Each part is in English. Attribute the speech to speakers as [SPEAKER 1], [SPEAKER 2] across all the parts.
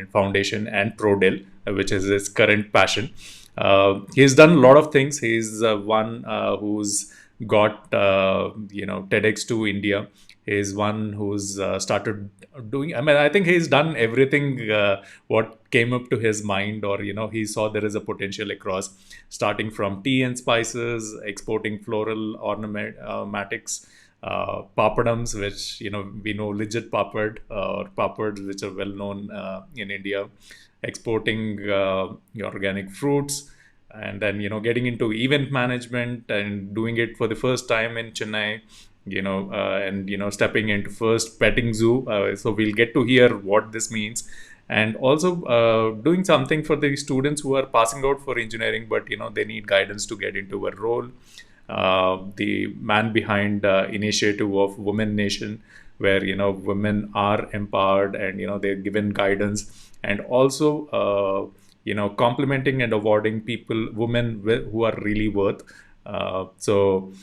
[SPEAKER 1] Foundation and Prodel, which is his current passion. He's done a lot of things. He's one who's got TEDx to India. He's one who's started doing. I mean, I think he's done everything what came up to his mind, or he saw there is a potential across, starting from tea and spices, exporting floral aromatics, Pappadums, which we know legit papad or papads, which are well known in India, exporting organic fruits, and then getting into event management and doing it for the first time in Chennai, and stepping into first petting zoo. So we'll get to hear what this means, and also doing something for the students who are passing out for engineering, but they need guidance to get into a role. The man behind initiative of Women Nation, where women are empowered and they're given guidance, and also complimenting and awarding women who are really worth. So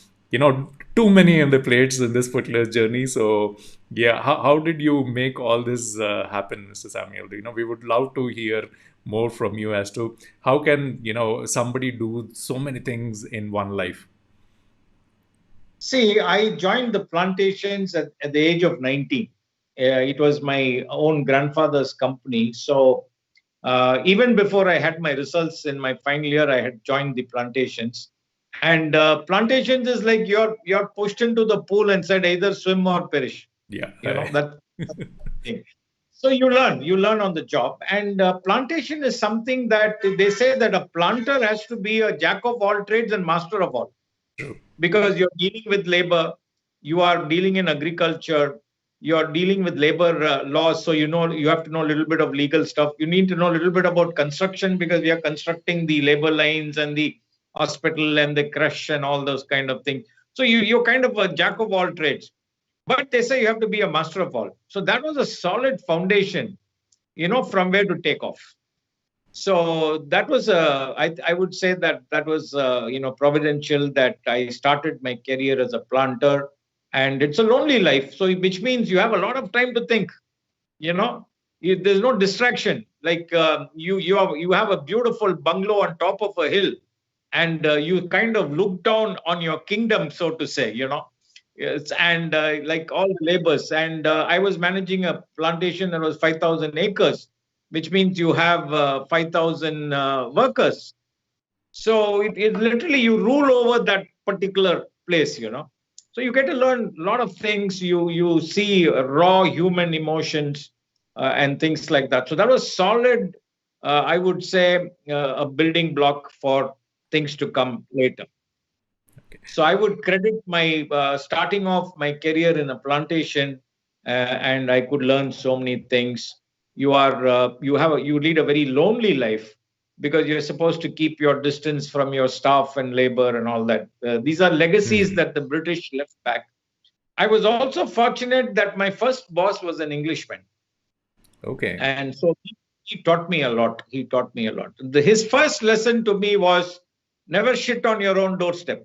[SPEAKER 1] too many on the plates in this particular journey. So yeah, how did you make all this happen, Mr. Samuel? We would love to hear more from you as to how can somebody do so many things in one life.
[SPEAKER 2] See, I joined the plantations at the age of 19. It was my own grandfather's company. So even before I had my results in my final year, I had joined the plantations. And plantations is like you're pushed into the pool and said either swim or perish.
[SPEAKER 1] Yeah,
[SPEAKER 2] that's the thing. So you learn on the job. And plantation is something that they say that a planter has to be a jack of all trades and master of all.
[SPEAKER 1] True.
[SPEAKER 2] Because you're dealing with labor, you are dealing in agriculture, you're dealing with labor laws. So you have to know a little bit of legal stuff. You need to know a little bit about construction, because we are constructing the labor lines and the hospital and the crush and all those kind of things. So you're kind of a jack of all trades. But they say you have to be a master of all. So that was a solid foundation, from where to take off. So that was I would say that was providential that I started my career as a planter, and it's a lonely life. So which means you have a lot of time to think. There's no distraction. Like you have a beautiful bungalow on top of a hill, and you kind of look down on your kingdom, so to say. And like all the labors, and I was managing a plantation that was 5,000 acres. Which means you have 5,000 workers. So it literally, you rule over that particular place, So you get to learn a lot of things. You see raw human emotions and things like that. So that was solid, I would say, a building block for things to come later. Okay. So I would credit my starting off my career in a plantation, and I could learn so many things. You lead a very lonely life, because you're supposed to keep your distance from your staff and labor and all that. These are legacies that the British left back. I was also fortunate that my first boss was an Englishman.
[SPEAKER 1] Okay.
[SPEAKER 2] And so he taught me a lot. His first lesson to me was never shit on your own doorstep.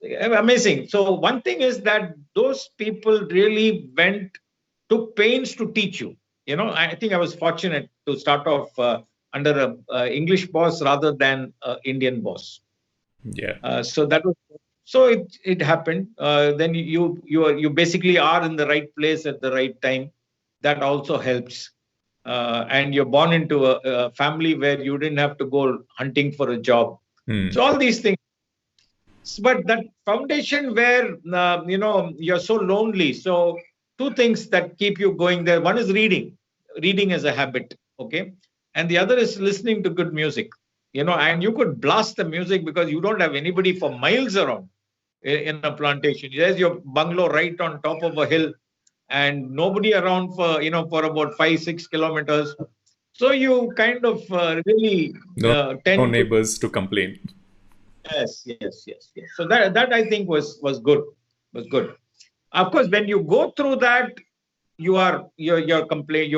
[SPEAKER 2] Amazing. So one thing is that those people really took pains to teach you. I think I was fortunate to start off under a English boss rather than an Indian boss.
[SPEAKER 1] Yeah.
[SPEAKER 2] So it happened. Then you basically are in the right place at the right time. That also helps. And you're born into a family where you didn't have to go hunting for a job. So all these things, but that foundation where you're so lonely. So two things that keep you going there. One is reading as a habit, okay, and the other is listening to good music. And you could blast the music because you don't have anybody for miles around in a plantation. There's your bungalow right on top of a hill, and nobody around for about 5-6 kilometers. So you kind of really tend
[SPEAKER 1] no neighbors to complain.
[SPEAKER 2] Yes. So that I think was good. Of course, when you go through that, you're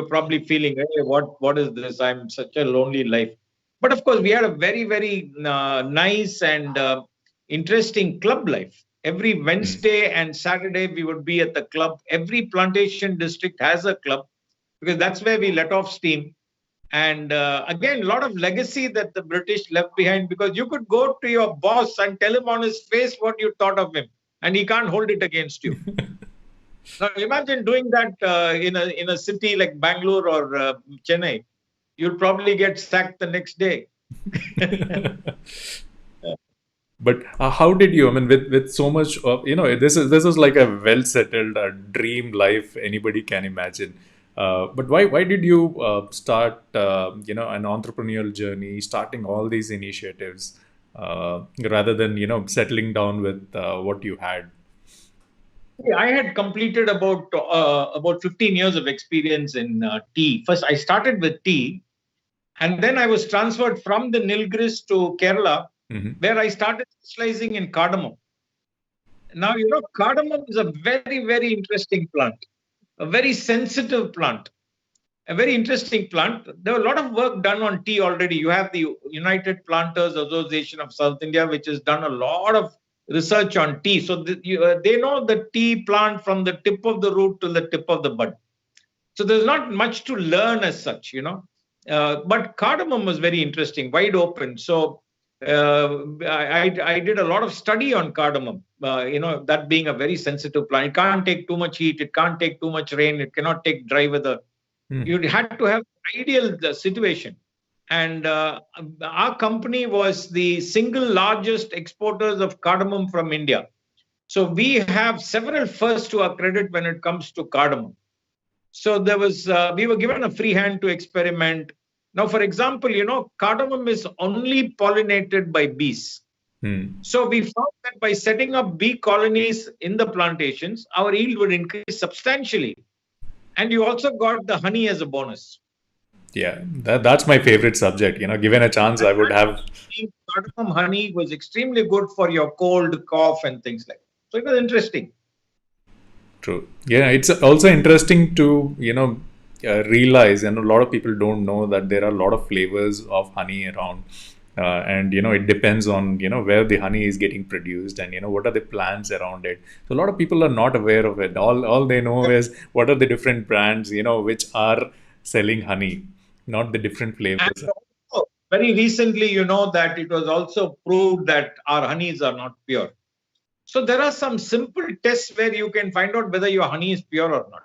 [SPEAKER 2] probably feeling, hey, what is this? I'm such a lonely life. But of course, we had a very, very nice and interesting club life. Every Wednesday and Saturday, we would be at the club. Every plantation district has a club because that's where we let off steam. And again, a lot of legacy that the British left behind, because you could go to your boss and tell him on his face what you thought of him, and he can't hold it against you. Now, imagine doing that in a city like Bangalore or Chennai. You'll probably get sacked the next day.
[SPEAKER 1] But how did you? I mean, with so much of, this is like a well settled dream life anybody can imagine. But why did you start an entrepreneurial journey, starting all these initiatives, rather than settling down with what you had?
[SPEAKER 2] I had completed about 15 years of experience in tea. First, I started with tea, and then I was transferred from the Nilgris to Kerala, where I started specializing in cardamom. Now, cardamom is a very, very interesting plant, a very sensitive plant, a very interesting plant. There was a lot of work done on tea already. You have the United Planters Association of South India, which has done a lot of research on tea. So they know the tea plant from the tip of the root to the tip of the bud. So there's not much to learn as such, but cardamom was very interesting, wide open. So I did a lot of study on cardamom, that being a very sensitive plant. It can't take too much heat. It can't take too much rain. It cannot take dry weather. You had to have ideal situation. And our company was the single largest exporters of cardamom from India. So we have several firsts to our credit when it comes to cardamom. So we were given a free hand to experiment. Now, for example, cardamom is only pollinated by bees. So we found that by setting up bee colonies in the plantations, our yield would increase substantially. And you also got the honey as a bonus.
[SPEAKER 1] Yeah, that's my favorite subject. Given a chance, I would have.
[SPEAKER 2] Cardamom honey was extremely good for your cold, cough, and things like that. So it was interesting.
[SPEAKER 1] True. Yeah, it's also interesting to realize, and a lot of people don't know that there are a lot of flavors of honey around, and it depends on where the honey is getting produced, and what are the plants around it. So a lot of people are not aware of it. All they know is what are the different brands which are selling honey, not the different flavors.
[SPEAKER 2] And also, very recently, that it was also proved that our honeys are not pure. So there are some simple tests where you can find out whether your honey is pure or not.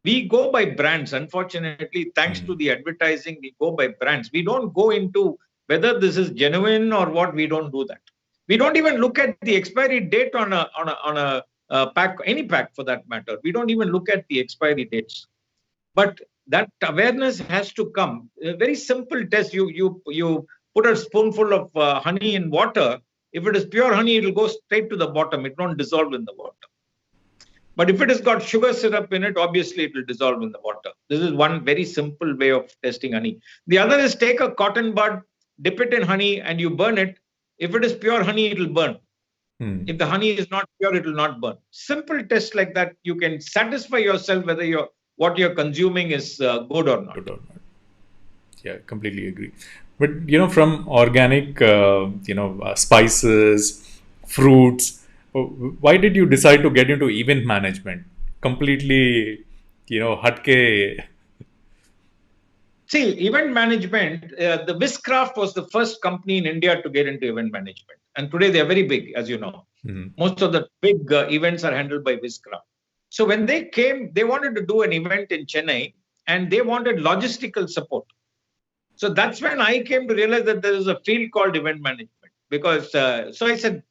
[SPEAKER 2] We go by brands. Unfortunately, thanks to the advertising, we go by brands. We don't go into whether this is genuine or what. We don't do that. We don't even look at the expiry date on a pack, any pack for that matter. We don't even look at the expiry dates. But that awareness has to come. A very simple test. You put a spoonful of honey in water. If it is pure honey, it will go straight to the bottom. It won't dissolve in the water. But if it has got sugar syrup in it, obviously it will dissolve in the water. This is one very simple way of testing honey. The other is take a cotton bud, dip it in honey, and you burn it. If it is pure honey, it will burn. If the honey is not pure, it will not burn. Simple test like that, you can satisfy yourself whether what you're consuming is good or not.
[SPEAKER 1] Yeah, completely agree. But from organic, spices, fruits, why did you decide to get into event management? Completely, hatke.
[SPEAKER 2] See, event management, the Whiscraft was the first company in India to get into event management. And today they're very big, as you know. Most of the big events are handled by Whiscraft. So when they came, they wanted to do an event in Chennai and they wanted logistical support. So that's when I came to realize that there is a field called event management. Because, so I said,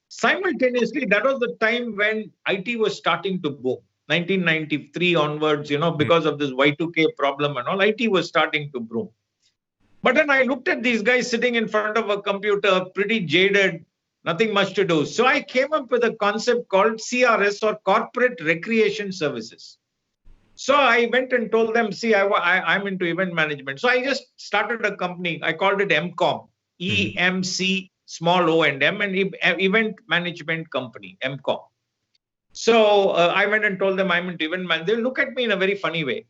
[SPEAKER 2] simultaneously, that was the time when IT was starting to boom. 1993 onwards, because of this Y2K problem and all, IT was starting to boom. But then I looked at these guys sitting in front of a computer, pretty jaded, nothing much to do. So I came up with a concept called CRS, or Corporate Recreation Services. So I went and told them, see, I'm into event management. So I just started a company. I called it MCOM, EMC, small O and M, and event management company, MCOM. So I went and told them I'm into event management. They look at me in a very funny way,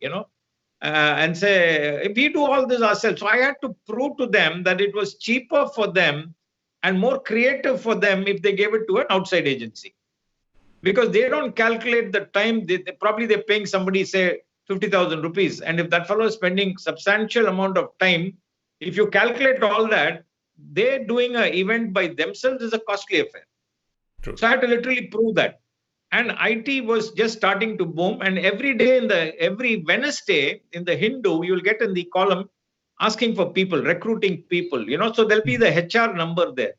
[SPEAKER 2] and say, we do all this ourselves. So I had to prove to them that it was cheaper for them and more creative for them if they gave it to an outside agency. because they don't calculate the time. Probably they're paying somebody, say, 50,000 rupees. And if that fellow is spending substantial amount of time, if you calculate all that, they're doing an event by themselves is a costly affair.
[SPEAKER 1] True.
[SPEAKER 2] So I had to literally prove that. And IT was just starting to boom. And every day every Wednesday in the Hindu, you'll get in the column asking for people, recruiting people, so there'll be the HR number there.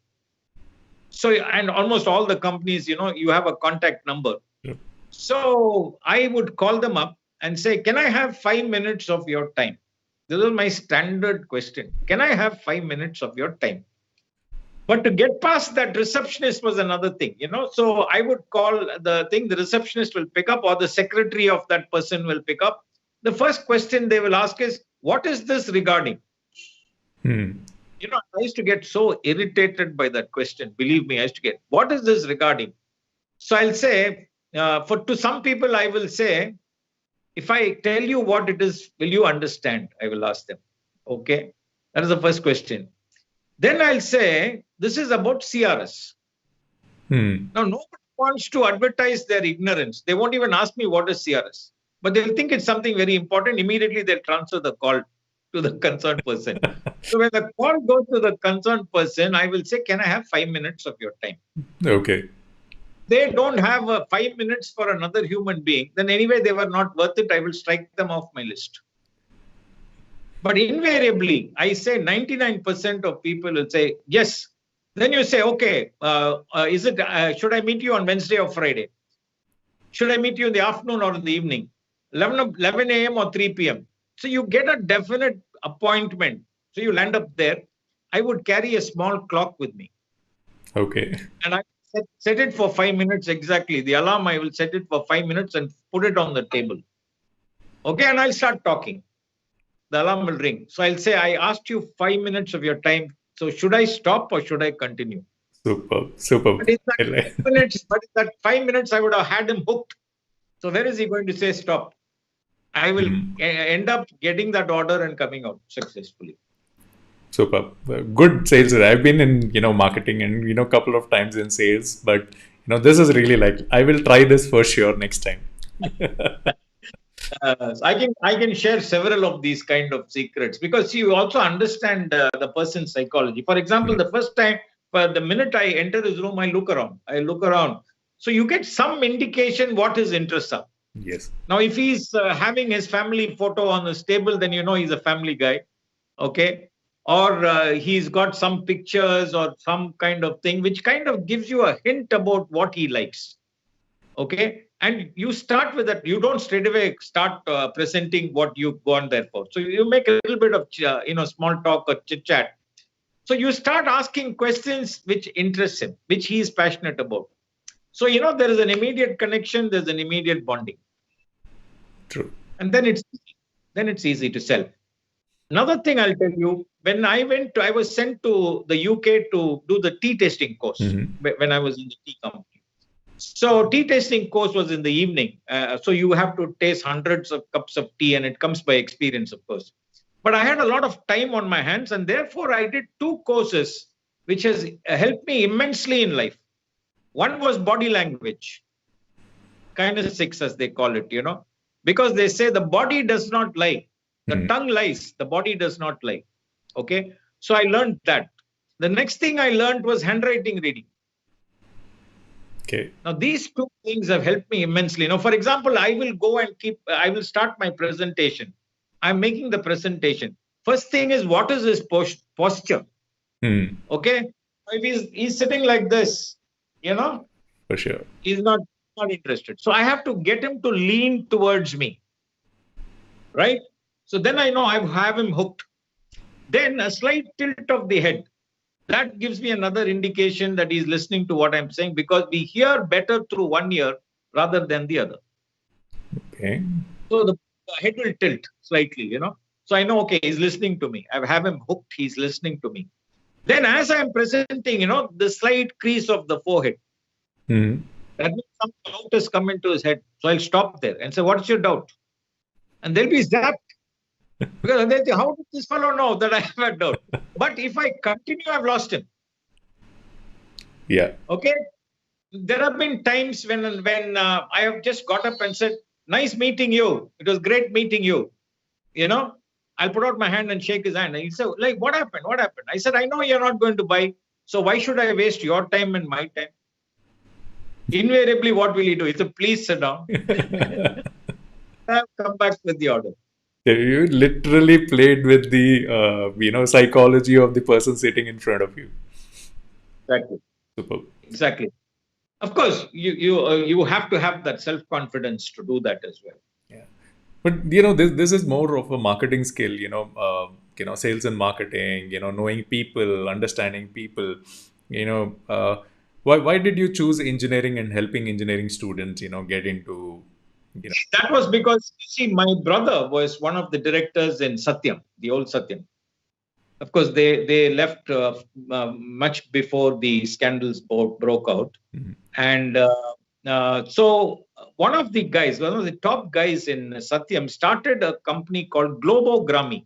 [SPEAKER 2] So, and almost all the companies, you have a contact number.
[SPEAKER 1] Yep.
[SPEAKER 2] So I would call them up and say, can I have 5 minutes of your time? This is my standard question. Can I have 5 minutes of your time? But to get past that, receptionist was another thing, So I would call the receptionist will pick up, or the secretary of that person will pick up. The first question they will ask is, what is this regarding? I used to get so irritated by that question. Believe me, I used to get, what is this regarding? So I'll say, to some people, I will say, if I tell you what it is, will you understand? I will ask them. Okay. That is the first question. Then I'll say, this is about CRS. Now, nobody wants to advertise their ignorance. They won't even ask me what is CRS. But they'll think it's something very important. Immediately, they'll transfer the call to the concerned person. So when the call goes to the concerned person, I will say, can I have 5 minutes of your time?
[SPEAKER 1] Okay.
[SPEAKER 2] They don't have 5 minutes for another human being. Then anyway, they were not worth it. I will strike them off my list. But invariably, I say 99% of people will say, yes. Then you say, okay, should I meet you on Wednesday or Friday? Should I meet you in the afternoon or in the evening? 11 a.m. or 3 p.m.? So you get a definite appointment. So you land up there. I would carry a small clock with me.
[SPEAKER 1] Okay.
[SPEAKER 2] And I set it for 5 minutes exactly. The alarm, I will set it for 5 minutes and put it on the table. Okay, and I'll start talking. The alarm will ring. So I'll say, I asked you 5 minutes of your time. So should I stop or should I continue?
[SPEAKER 1] Super.
[SPEAKER 2] But in that 5 minutes, I would have had him hooked. So where is he going to say stop? I will end up getting that order and coming out successfully.
[SPEAKER 1] Super. Good sales. I've been in, marketing and, a couple of times in sales, but, this is really like, I will try this for sure next time.
[SPEAKER 2] I can share several of these kind of secrets because you also understand the person's psychology. For example, the first time, the minute I enter his room, I look around. So you get some indication what his interests are.
[SPEAKER 1] Yes.
[SPEAKER 2] Now, if he's having his family photo on his table, then he's a family guy. Okay. Or he's got some pictures or some kind of thing, which kind of gives you a hint about what he likes. Okay. And you start with that. You don't straight away start presenting what you've gone there for. So you make a little bit of, small talk or chit chat. So you start asking questions which interest him, which he is passionate about. So, there is an immediate connection. There's an immediate bonding.
[SPEAKER 1] True.
[SPEAKER 2] And then it's easy to sell. Another thing I'll tell you, when I was sent to the UK to do the tea tasting course when I was in the tea company. So tea tasting course was in the evening. So you have to taste hundreds of cups of tea and it comes by experience, of course. But I had a lot of time on my hands and therefore I did 2 courses, which has helped me immensely in life. One was body language, kinesics as they call it, because they say the body does not lie. The tongue lies, the body does not lie. Okay. So I learned that. The next thing I learned was handwriting reading.
[SPEAKER 1] Okay.
[SPEAKER 2] Now, these 2 things have helped me immensely. Now, for example, I will start my presentation. I'm making the presentation. First thing is, what is his posture? Okay. If he's sitting like this,
[SPEAKER 1] For sure.
[SPEAKER 2] He's not interested. So I have to get him to lean towards me. Right. So then I know I have him hooked. Then a slight tilt of the head. That gives me another indication that he's listening to what I'm saying because we hear better through one ear rather than the other.
[SPEAKER 1] Okay.
[SPEAKER 2] So the head will tilt slightly, So I know, okay, he's listening to me. I have him hooked. He's listening to me. Then as I'm presenting, the slight crease of the forehead. That means some doubt has come into his head. So I'll stop there and say, what's your doubt? And they'll be zapped. Because they think, how did this fellow know that I have a doubt? But if I continue, I've lost him.
[SPEAKER 1] Yeah.
[SPEAKER 2] Okay. There have been times when I have just got up and said, "Nice meeting you. It was great meeting you." You know, I'll put out my hand and shake his hand. And he said, "Like, what happened? What happened?" I said, "I know you're not going to buy. So why should I waste your time and my time?" Invariably, what will he do? He said, "Please sit down." I'll come back with the order.
[SPEAKER 1] You literally played with the psychology of the person sitting in front of you.
[SPEAKER 2] Exactly.
[SPEAKER 1] Superb.
[SPEAKER 2] Exactly. Of course, you have to have that self-confidence to do that as well.
[SPEAKER 1] Yeah, but this is more of a marketing skill. Sales and marketing. Knowing people, understanding people. Why did you choose engineering and helping engineering students? Get into.
[SPEAKER 2] That was because, you see, my brother was one of the directors in Satyam, the old Satyam. Of course, they left much before the scandals broke out.
[SPEAKER 1] Mm-hmm.
[SPEAKER 2] And so one of the top guys in Satyam started a company called Globogrammy.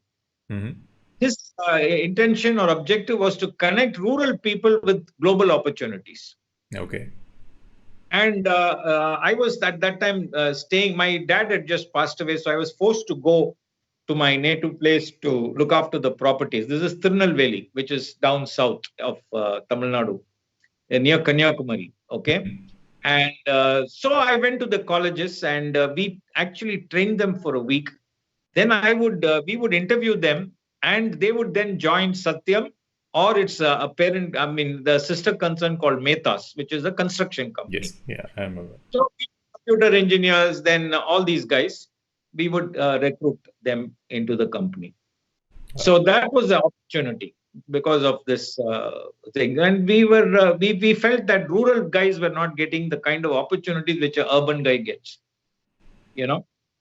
[SPEAKER 1] Mm-hmm.
[SPEAKER 2] His intention or objective was to connect rural people with global opportunities.
[SPEAKER 1] Okay.
[SPEAKER 2] And I was at that time staying, my dad had just passed away, so I was forced to go to my native place to look after the properties. This is Tirunelveli, which is down south of Tamil Nadu, near Kanyakumari. Okay. And so I went to the colleges and we actually trained them for a week. Then we would interview them and they would then join Satyam, or it's the sister concern called Metas, which is a construction company.
[SPEAKER 1] Yes, yeah, I remember.
[SPEAKER 2] So computer engineers, then all these guys, we would recruit them into the company. So that was the opportunity because of this thing. And we felt that rural guys were not getting the kind of opportunities which an urban guy gets,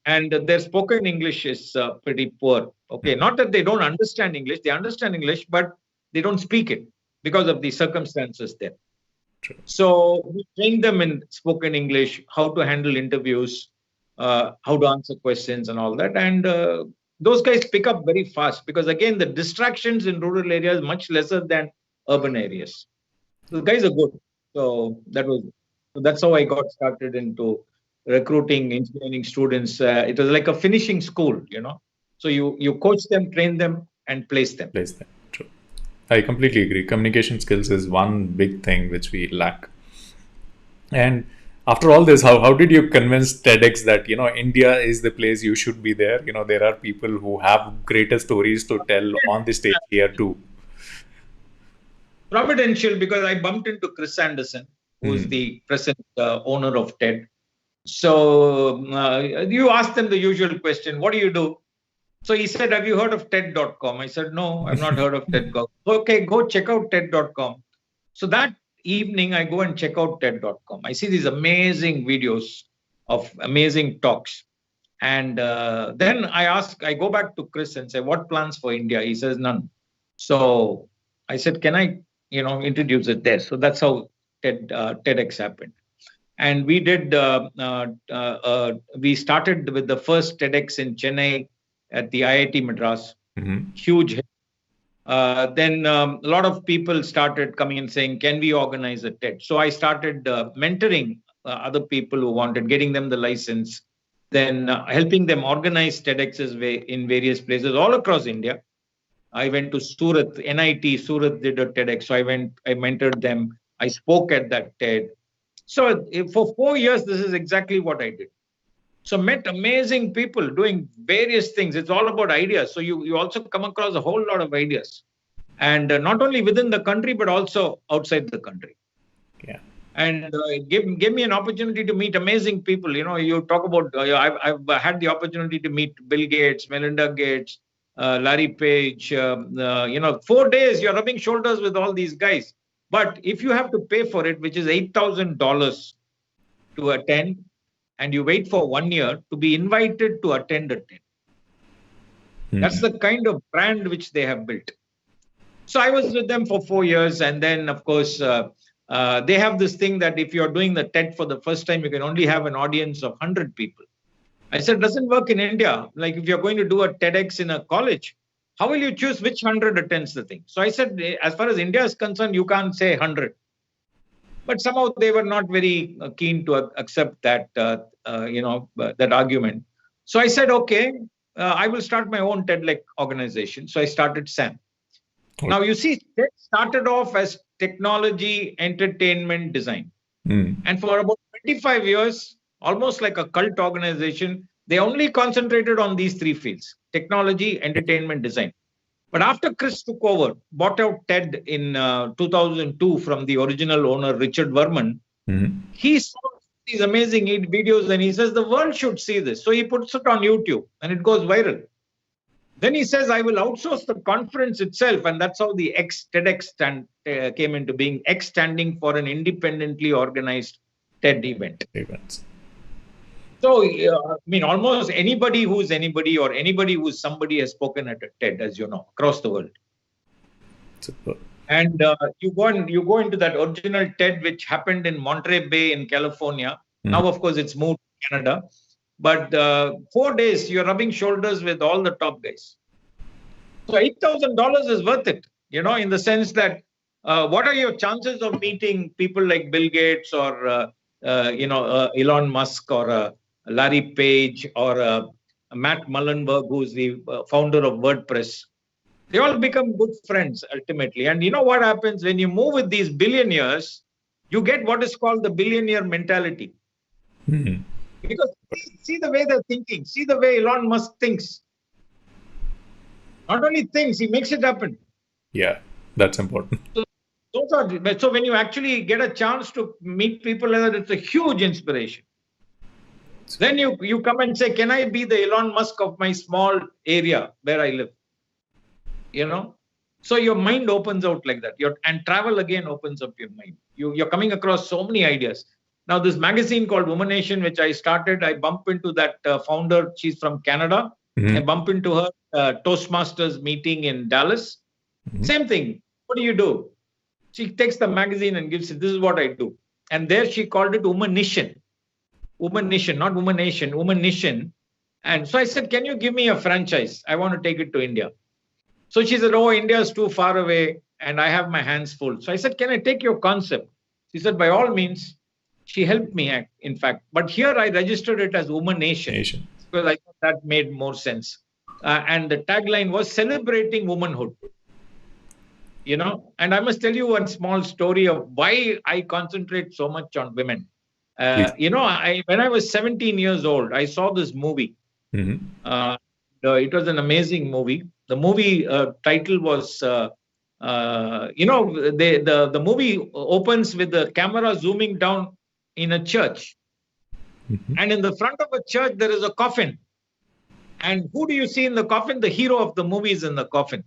[SPEAKER 2] and their spoken English is pretty poor. Okay, not that they don't understand English, they understand English, but they don't speak it because of the circumstances there.
[SPEAKER 1] True.
[SPEAKER 2] So we train them in spoken English, how to handle interviews, how to answer questions and all that. And those guys pick up very fast because, again, the distractions in rural areas much lesser than urban areas. So the guys are good. So that's how I got started into recruiting engineering students. It was like a finishing school, So you coach them, train them, and place them.
[SPEAKER 1] True. I completely agree. Communication skills is one big thing which we lack. And after all this, how did you convince TEDx that India is the place you should be there? There are people who have greater stories to tell on the stage here too.
[SPEAKER 2] Providential, because I bumped into Chris Anderson, who's the present owner of TED. So you ask them the usual question, what do you do? So he said, have you heard of TED.com? I said, no, I've not heard of TED.com. Okay, go check out TED.com. So that evening, I go and check out TED.com. I see these amazing videos of amazing talks. And then I go back to Chris and say, what plans for India? He says, none. So I said, can I, introduce it there? So that's how TEDx happened. And we did, we started with the first TEDx in Chennai at the IIT Madras.
[SPEAKER 1] Mm-hmm.
[SPEAKER 2] Huge hit. Then a lot of people started coming and saying, can we organize a TED? So I started mentoring other people who wanted, getting them the license, then helping them organize TEDx's in various places all across India. I went to Surat, NIT, Surat did a TEDx. So I mentored them. I spoke at that TED. So for 4 years, this is exactly what I did. So met amazing people doing various things. It's all about ideas. So you also come across a whole lot of ideas. And not only within the country, but also outside the country.
[SPEAKER 1] Yeah.
[SPEAKER 2] And give me an opportunity to meet amazing people. You talk about, I've had the opportunity to meet Bill Gates, Melinda Gates, Larry Page. 4 days, you're rubbing shoulders with all these guys. But if you have to pay for it, which is $8,000 to attend, and you wait for 1 year to be invited to attend a TED. That's the kind of brand which they have built. So I was with them for 4 years. And then, of course, they have this thing that if you're doing the TED for the first time, you can only have an audience of 100 people. I said, it doesn't work in India. Like if you're going to do a TEDx in a college, how will you choose which 100 attends the thing? So I said, as far as India is concerned, you can't say 100. But somehow they were not very keen to accept that, that argument. So I said, okay, I will start my own TED-like organization. So I started SAM. Now, you see, TED started off as technology, entertainment, design. And for about 25 years, almost like a cult organization, they only concentrated on these three fields: technology, entertainment, design. But after Chris took over, bought out TED in 2002 from the original owner, Richard Verman, he saw these amazing videos and he says, the world should see this. So he puts it on YouTube and it goes viral. Then he says, I will outsource the conference itself. And that's how the TEDx came into being, X standing for an independently organized TED event. So, almost anybody who's anybody or anybody who's somebody has spoken at a TED, as you know, across the world. Super. And you go into that original TED, which happened in Monterey Bay in California. Now, of course, it's moved to Canada. But 4 days, you're rubbing shoulders with all the top guys. So $8,000 is worth it, in the sense that what are your chances of meeting people like Bill Gates or, Elon Musk or Larry Page or Matt Mullenberg, who's the founder of WordPress? They all become good friends ultimately. And you know what happens when you move with these billionaires? You get what is called the billionaire mentality. Because see the way they're thinking. See the way Elon Musk thinks. Not only thinks, he makes it happen.
[SPEAKER 1] Yeah, that's important.
[SPEAKER 2] So when you actually get a chance to meet people like that, it's a huge inspiration. Then you come and say, can I be the Elon Musk of my small area where I live? So your mind opens out like that. And travel again opens up your mind. You're coming across so many ideas. Now, this magazine called Woman Nation, which I started, I bump into that founder. She's from Canada. I bump into her Toastmasters meeting in Dallas. Same thing. What do? She takes the magazine and gives it. This is what I do. And there she called it Woman Nation. Woman Nation, not Woman Nation, Woman Nation. And so I said, can you give me a franchise? I want to take it to India. So she said, oh, India is too far away and I have my hands full. So I said, can I take your concept? She said, by all means. She helped me, in fact. But here I registered it as Woman Nation. Because I thought that made more sense. And the tagline was celebrating womanhood. And I must tell you one small story of why I concentrate so much on women. When I was 17 years old, I saw this movie. It was an amazing movie. The movie title was, the movie opens with the camera zooming down in a church. And in the front of a church, there is a coffin. And who do you see in the coffin? The hero of the movie is in the coffin.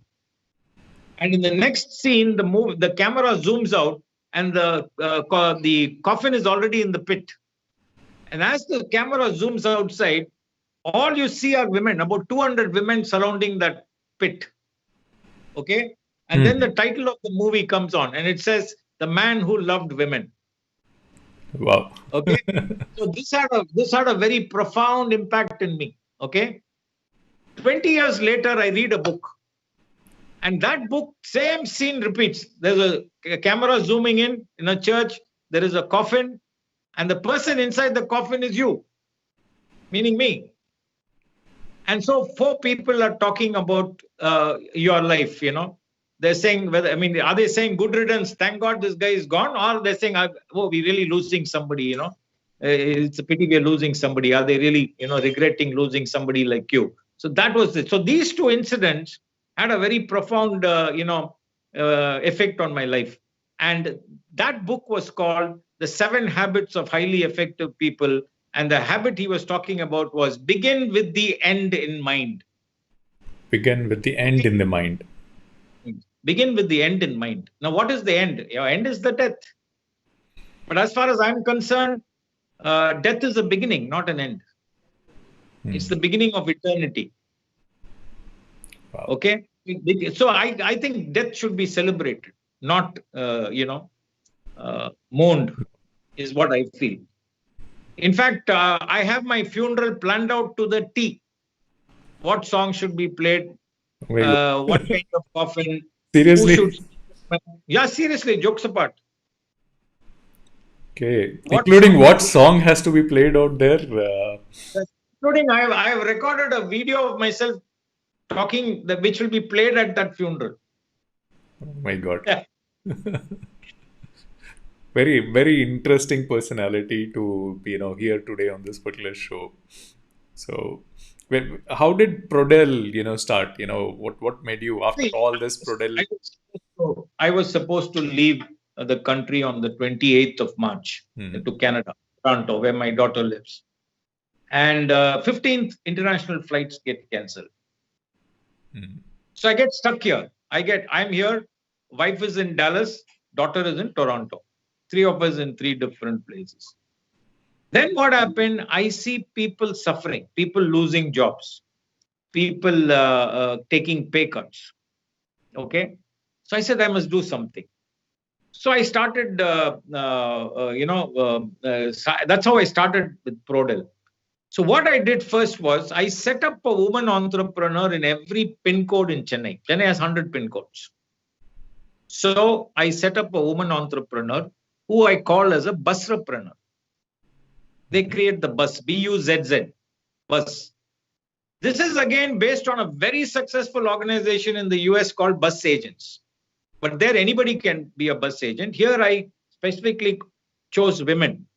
[SPEAKER 2] And in the next scene, the camera zooms out and the coffin is already in the pit. And as the camera zooms outside, all you see are women, about 200 women surrounding that pit. Okay? And then the title of the movie comes on and it says, The Man Who Loved Women.
[SPEAKER 1] Wow.
[SPEAKER 2] Okay. So this had a very profound impact in me. Okay. 20 years later, I read a book. And that book, same scene repeats. There's a camera zooming in a church. There is a coffin. And the person inside the coffin is you. Meaning me. And so 4 people are talking about your life, They're saying, are they saying good riddance, thank God this guy is gone? Or they're saying, oh, we're really losing somebody, It's a pity we're losing somebody. Are they really, regretting losing somebody like you? So that was it. So these 2 incidents had a very profound, effect on my life. And that book was called The 7 Habits of Highly Effective People. And the habit he was talking about was begin with the end in mind.
[SPEAKER 1] Begin with the end in the mind.
[SPEAKER 2] Begin with the end in mind. Now, what is the end? Your end is the death. But as far as I'm concerned, death is a beginning, not an end. It's the beginning of eternity. Wow. Okay? So I think death should be celebrated, not, mourned, is what I feel. In fact, I have my funeral planned out to the T. What song should be played? What kind of coffin?
[SPEAKER 1] Seriously?
[SPEAKER 2] Yeah, seriously, jokes apart.
[SPEAKER 1] Okay.
[SPEAKER 2] What
[SPEAKER 1] Including
[SPEAKER 2] song
[SPEAKER 1] what song has to be played out there?
[SPEAKER 2] including I have recorded a video of myself talking which will be played at that funeral.
[SPEAKER 1] Oh my God.
[SPEAKER 2] Yeah.
[SPEAKER 1] Very, very interesting personality to hear today on this particular show. So, how did Prodel start? What made you after
[SPEAKER 2] See,
[SPEAKER 1] all this Prodel?
[SPEAKER 2] I was supposed to leave the country on the 28th of March to Canada, Toronto, where my daughter lives. And 15th international flights get cancelled. So I get stuck here. I'm here. Wife is in Dallas. Daughter is in Toronto. 3 of us in 3 different places. Then what happened? I see people suffering, people losing jobs, people taking pay cuts. Okay. So I said, I must do something. So I started, that's how I started with Prodel. So what I did first was I set up a woman entrepreneur in every pin code in Chennai. Chennai has 100 pin codes. So I set up a woman entrepreneur who I call as a busrepreneur. They create the bus, BUZZ, bus. This is again based on a very successful organization in the US called Bus Agents. But there anybody can be a bus agent. Here I specifically chose women,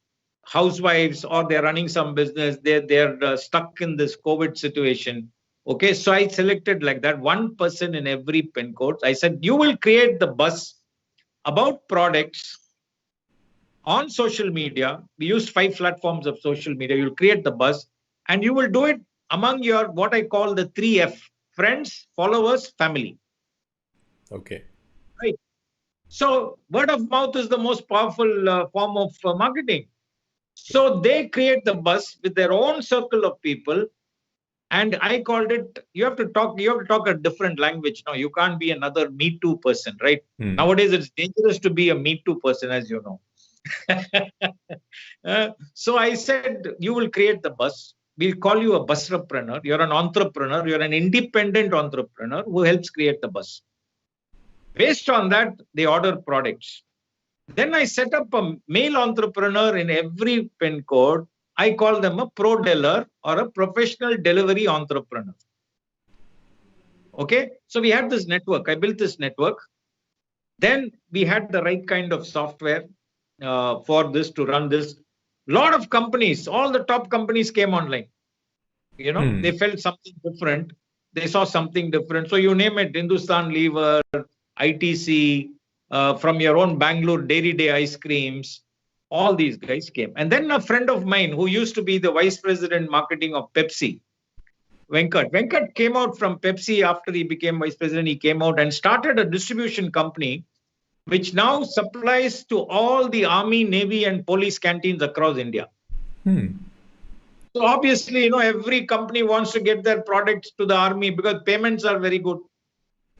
[SPEAKER 2] housewives, or they're running some business. They're stuck in this COVID situation. Okay, so I selected like that, one person in every pin code. I said, you will create the bus about products on social media. We use 5 platforms of social media. You'll create the bus and you will do it among your, what I call the 3F, friends, followers, family.
[SPEAKER 1] Okay.
[SPEAKER 2] Right. So word of mouth is the most powerful form of marketing. So they create the bus with their own circle of people. And I called it, you have to talk a different language. No, you can't be another Me Too person, right? Nowadays, it's dangerous to be a Me Too person, as you know. So I said, you will create the bus. We'll call you a busrepreneur. You're an entrepreneur. You're an independent entrepreneur who helps create the bus. Based on that, they order products. Then I set up a male entrepreneur in every pin code. I call them a pro-dealer or a professional delivery entrepreneur. Okay, so we had this network. I built this network. Then we had the right kind of software for this to run this. Lot of companies, all the top companies came online. They felt something different. They saw something different. So you name it, Hindustan Lever, ITC, from your own Bangalore Dairy Day ice creams. All these guys came. And then a friend of mine who used to be the vice president marketing of Pepsi, Venkat came out from Pepsi after he became vice president. He came out and started a distribution company, which now supplies to all the army, navy, and police canteens across India. So obviously, every company wants to get their products to the army because payments are very good,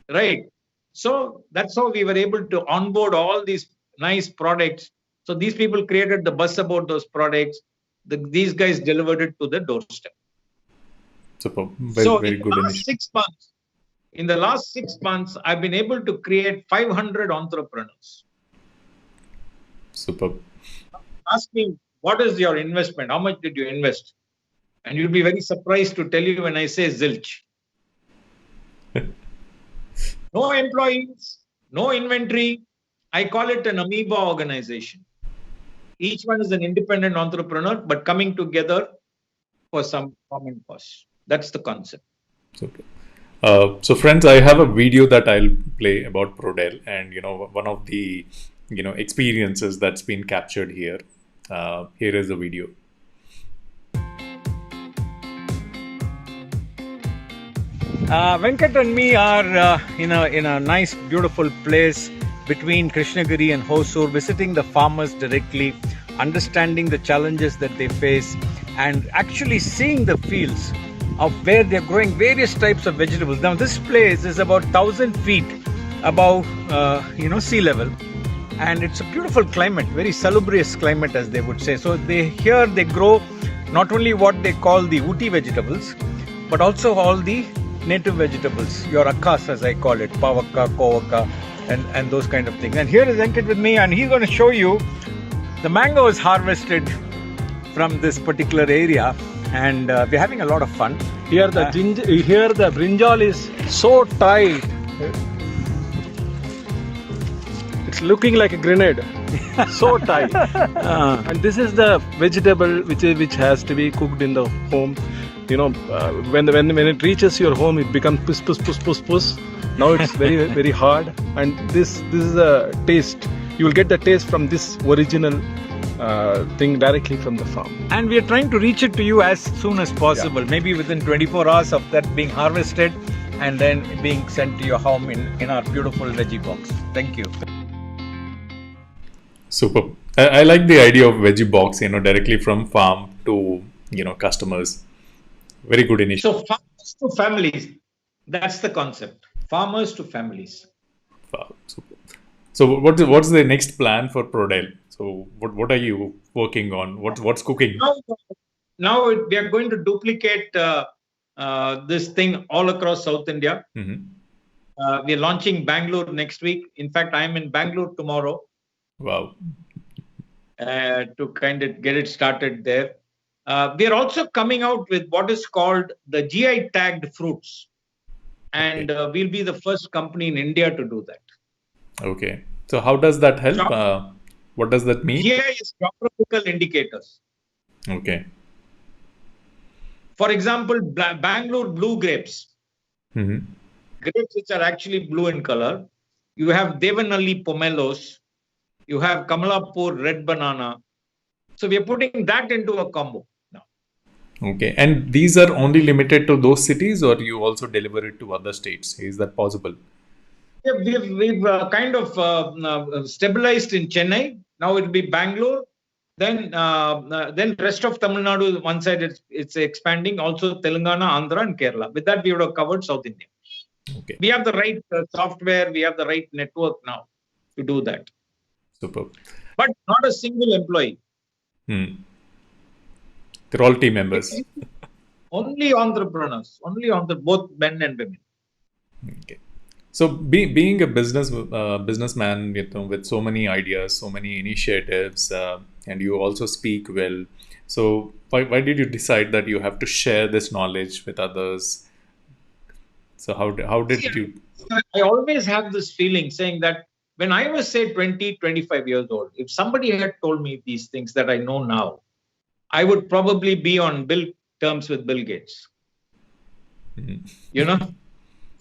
[SPEAKER 2] right? So that's how we were able to onboard all these nice products. So these people created the buzz about those products. These guys delivered it to the doorstep.
[SPEAKER 1] Super. Very good initiative.
[SPEAKER 2] In the last 6 months, I've been able to create 500 entrepreneurs.
[SPEAKER 1] Super.
[SPEAKER 2] Ask me, what is your investment? How much did you invest? And you'll be very surprised to tell you when I say zilch. No employees, no inventory. I call it an amoeba organization. Each one is an independent entrepreneur, but coming together for some common cause. That's the concept.
[SPEAKER 1] Okay. So friends, I have a video that I'll play about Prodel, and one of the experiences that's been captured here. Here is the video.
[SPEAKER 3] Venkat and me are in a nice, beautiful place between Krishnagiri and Hosur, visiting the farmers directly, understanding the challenges that they face, and actually seeing the fields of where they're growing various types of vegetables. Now, this place is about 1,000 feet above, sea level, and it's a beautiful climate, very salubrious climate, as they would say. So here they grow not only what they call the Ooty vegetables, but also all the native vegetables, your akkas as I call it, pavakka, kovakka, and those kind of things. And here is Venkat with me, and he's going to show you The mango is harvested from this particular area, and we're having a lot of fun.
[SPEAKER 4] Here the brinjal is so tight. It's looking like a grenade. So tight. And this is the vegetable which has to be cooked in the home. You know, when it reaches your home, it becomes puss. Now it's very hard. And this is a taste. You will get the taste from this original thing directly from the farm.
[SPEAKER 3] And we are trying to reach it to you as soon as possible, maybe within 24 hours of that being harvested and then being sent to your home in our beautiful veggie box. Thank you.
[SPEAKER 1] Super. I like the idea of veggie box, directly from farm to, customers. Very good initiative.
[SPEAKER 2] So farmers to families, that's the concept. Farmers to families.
[SPEAKER 1] Wow, super. So what's the next plan for Prodel? So what are you working on? What's cooking?
[SPEAKER 2] Now we are going to duplicate this thing all across South India.
[SPEAKER 1] Mm-hmm.
[SPEAKER 2] We are launching Bangalore next week. In fact, I am in Bangalore tomorrow.
[SPEAKER 1] Wow.
[SPEAKER 2] To kind of get it started there. We are also coming out with what is called the GI tagged fruits. And we'll be the first company in India to do that.
[SPEAKER 1] Okay. So how does that help? What does that mean?
[SPEAKER 2] GI is geographical indicators.
[SPEAKER 1] Okay.
[SPEAKER 2] For example, Bangalore blue grapes.
[SPEAKER 1] Mm-hmm.
[SPEAKER 2] Grapes which are actually blue in color. You have Devanalli pomelos. You have Kamalapur red banana. So we are putting that into a combo now.
[SPEAKER 1] Okay. And these are only limited to those cities, or you also deliver it to other states? Is that possible?
[SPEAKER 2] Yeah, we've kind of stabilized in Chennai. Now it will be Bangalore. Then rest of Tamil Nadu, one side it's expanding. Also Telangana, Andhra and Kerala. With that, we would have covered South India.
[SPEAKER 1] Okay.
[SPEAKER 2] We have the right software. We have the right network now to do that.
[SPEAKER 1] Super.
[SPEAKER 2] But not a single employee.
[SPEAKER 1] They're all team members.
[SPEAKER 2] Only entrepreneurs. Both men and women.
[SPEAKER 1] Okay. So being a businessman with so many ideas, so many initiatives, and you also speak well. So why did you decide that you have to share this knowledge with others? So how did you?
[SPEAKER 2] I always have this feeling saying that when I was, say, 20, 25 years old, if somebody had told me these things that I know now, I would probably be on terms with Bill Gates. Mm-hmm.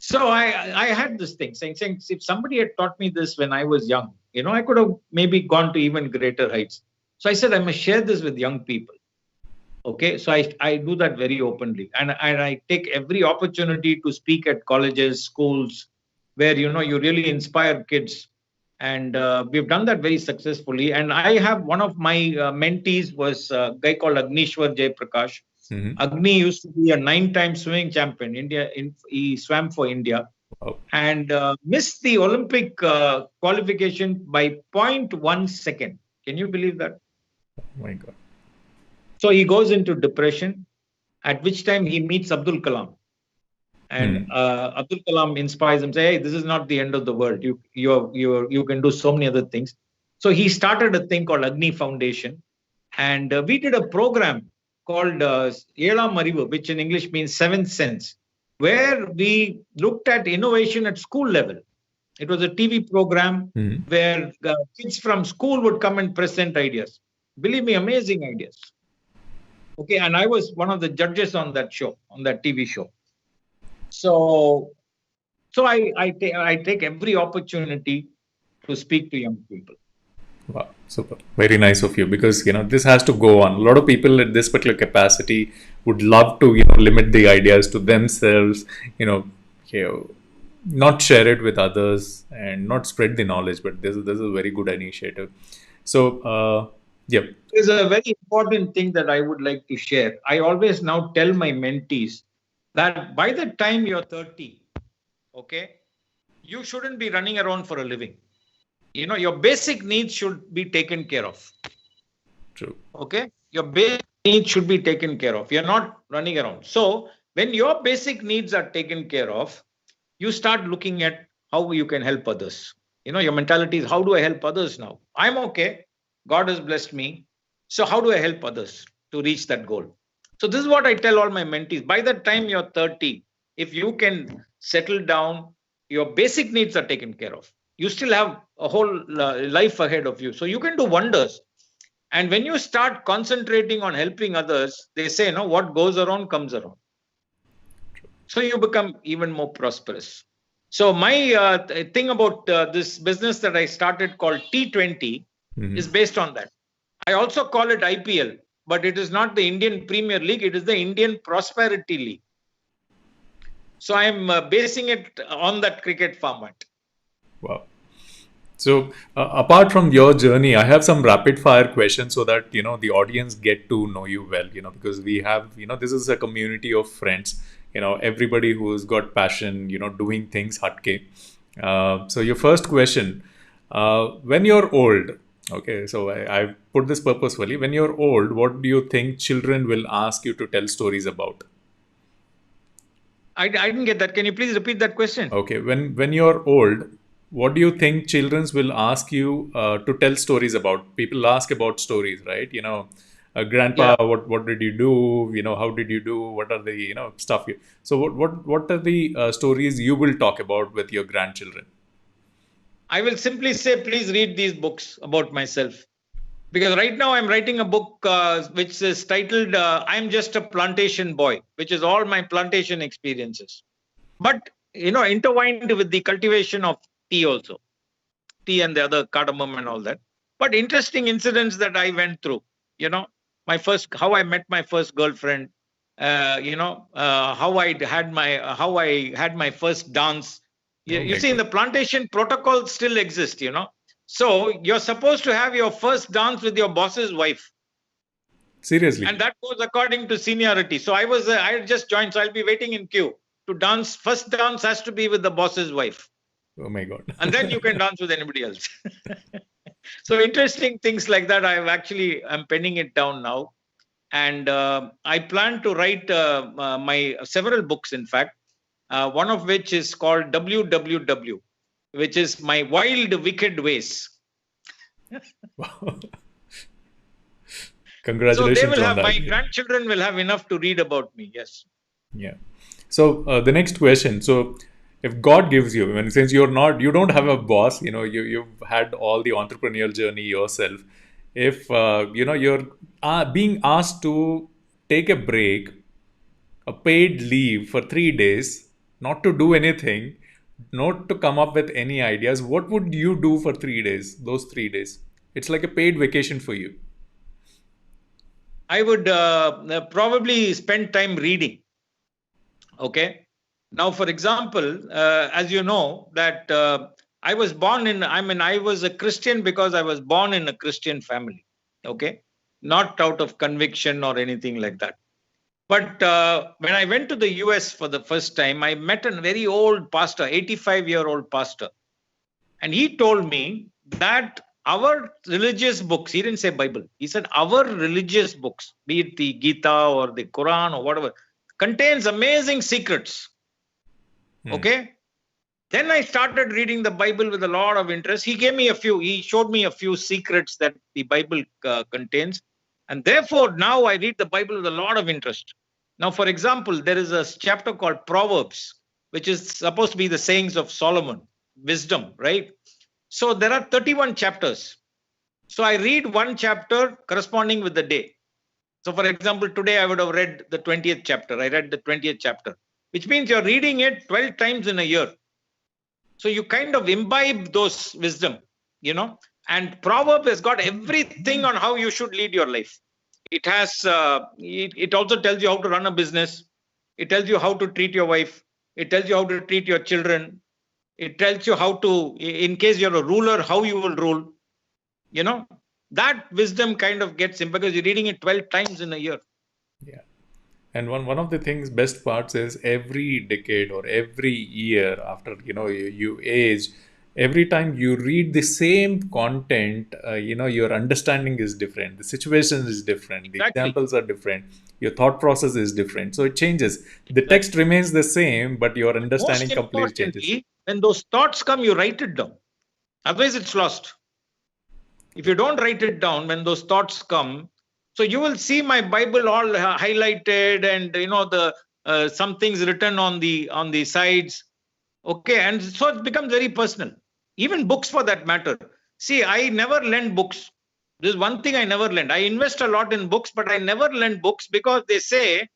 [SPEAKER 2] So I had this thing saying if somebody had taught me this when I was young, I could have maybe gone to even greater heights. So I said, I must share this with young people. Okay, so I do that very openly. And I take every opportunity to speak at colleges, schools, where, you really inspire kids. And we've done that very successfully. And I have one of my mentees was a guy called Agnishwar Jay Prakash. Mm-hmm. Agni used to be a 9-time swimming champion. He swam for India.
[SPEAKER 1] Wow.
[SPEAKER 2] And missed the Olympic qualification by 0.1 second. Can you believe that?
[SPEAKER 1] Oh my God.
[SPEAKER 2] So he goes into depression, at which time he meets Abdul Kalam. And Abdul Kalam inspires him, say, hey, this is not the end of the world. You can do so many other things. So he started a thing called Agni Foundation. And we did a program called Ela Marivu, which in English means Seventh Sense, where we looked at innovation at school level. It was a TV program where kids from school would come and present ideas. Believe me, amazing ideas. Okay, and I was one of the judges on that show, on that TV show. So I take every opportunity to speak to young people.
[SPEAKER 1] Wow, super. Very nice of you, because this has to go on. A lot of people at this particular capacity would love to limit the ideas to themselves, not share it with others and not spread the knowledge. But this is a very good initiative. So yeah,
[SPEAKER 2] there's a very important thing that I would like to share. I always now tell my mentees that by the time you're 30, okay, you shouldn't be running around for a living. Your basic needs should be taken care of.
[SPEAKER 1] True.
[SPEAKER 2] Okay, your basic needs should be taken care of. You're not running around. So when your basic needs are taken care of, you start looking at how you can help others. Your mentality is, how do I help others now? I'm okay. God has blessed me. So how do I help others to reach that goal? So this is what I tell all my mentees. By the time you're 30, if you can settle down, your basic needs are taken care of. You still have a whole life ahead of you. So you can do wonders. And when you start concentrating on helping others, they say, no, what goes around comes around. So you become even more prosperous. So my thing about this business that I started called T20 is based on that. I also call it IPL, but it is not the Indian Premier League. It is the Indian Prosperity League. So I'm basing it on that cricket format.
[SPEAKER 1] Wow. So apart from your journey, I have some rapid fire questions so that, the audience get to know you well, because we have, this is a community of friends, everybody who's got passion, doing things hatke. So your first question, when you're old, okay, so I put this purposefully, when you're old, what do you think children will ask you to tell stories about?
[SPEAKER 2] I didn't get that. Can you please repeat that question?
[SPEAKER 1] Okay, when you're old, what do you think children will ask you to tell stories about? People ask about stories, right? Grandpa,
[SPEAKER 2] Yeah.
[SPEAKER 1] what did you do? How did you do? What are the stuff? So what are the stories you will talk about with your grandchildren?
[SPEAKER 2] I will simply say, please read these books about myself. Because right now I'm writing a book which is titled I'm Just a Plantation Boy, which is all my plantation experiences. But, intertwined with the cultivation of tea also. Tea and the other cardamom and all that. But interesting incidents that I went through, how I met my first girlfriend, how I had my first dance. You see, in the plantation, protocols still exist, So you're supposed to have your first dance with your boss's wife.
[SPEAKER 1] Seriously?
[SPEAKER 2] And that goes according to seniority. So I had just joined, so I'll be waiting in queue to dance. First dance has to be with the boss's wife.
[SPEAKER 1] Oh my God.
[SPEAKER 2] And then you can dance with anybody else. So interesting things like that. I'm penning it down now. And I plan to write my several books, in fact, one of which is called WWW, which is My Wild Wicked Ways.
[SPEAKER 1] Congratulations.
[SPEAKER 2] So they will
[SPEAKER 1] on
[SPEAKER 2] have,
[SPEAKER 1] that.
[SPEAKER 2] my grandchildren will have enough to read about me. Yes.
[SPEAKER 1] Yeah. So the next question. So if God gives you, since you don't have a boss, you've had all the entrepreneurial journey yourself. If, you're being asked to take a break, a paid leave for 3 days, not to do anything, not to come up with any ideas, what would you do for 3 days, those 3 days? It's like a paid vacation for you.
[SPEAKER 2] I would probably spend time reading. Okay. Now, for example, as you know, that I was a Christian because I was born in a Christian family. Okay. Not out of conviction or anything like that. But when I went to the US for the first time, I met a very old pastor, 85-year-old pastor. And he told me that our religious books, he didn't say Bible, he said our religious books, be it the Gita or the Quran or whatever, contains amazing secrets. Okay. Then I started reading the Bible with a lot of interest. He showed me a few secrets that the Bible contains. And therefore, now I read the Bible with a lot of interest. Now, for example, there is a chapter called Proverbs, which is supposed to be the sayings of Solomon, wisdom, right? So there are 31 chapters. So I read one chapter corresponding with the day. So for example, today I would have read the 20th chapter. I read the 20th chapter, which means you're reading it 12 times in a year. So you kind of imbibe those wisdom, and Proverb has got everything on how you should lead your life. It has, it also tells you how to run a business. It tells you how to treat your wife. It tells you how to treat your children. It tells you how to, in case you're a ruler, how you will rule. That wisdom kind of gets in because you're reading it 12 times in a year.
[SPEAKER 1] Yeah. And one of the things, best parts is every decade or every year after, you age, every time you read the same content, your understanding is different. The situation is different. The examples are different. Your thought process is different. So it changes. The text remains the same, but your understanding completely changes.
[SPEAKER 2] When those thoughts come, you write it down. Otherwise, it's lost. if you don't write it down, when those thoughts come, so you will see my Bible all highlighted, and the some things written on the sides. Okay, and so it becomes very personal. Even books, for that matter. See, I never lend books. This is one thing I never lend. I invest a lot in books, but I never lend books because they say,